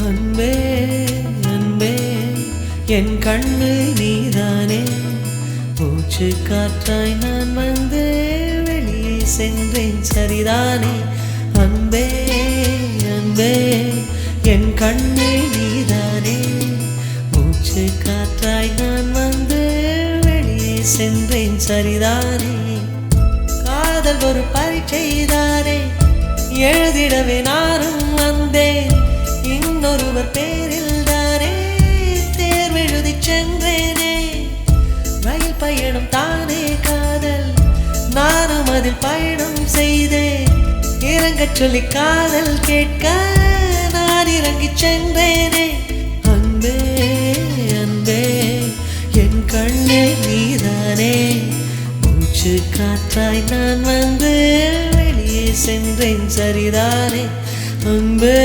அன்பே அன்பே என் கண்ணில் நீதானே மூச்சு காற்றாய் நான் வந்து வெளியே சென்றேன் சரிதானே அன்பே அன்பே என் கண்ணில் நீதானே மூச்சு காற்றாய் நான் வந்து வெளியே சென்றேன் சரிதானே காதல் ஒரு பரீட்சைதானே எழுதிடவே நானும் வந்தேன் இன்னொருவர் பேரில் தானே தேர்வெழுதி சென்றேனே ரயில் பயணம் தானே காதல் நானும் அதில் பயணம் செய்தேன் இறங்கச் சொல்லி காதல் கேட்க நான் இறங்கி சென்றேனே அன்பே அன்பே என் கண்ணே நீதானே மூச்சு காற்றாய் நான் வந்து வெளியே சென்றேன் சரிதானே அன்பே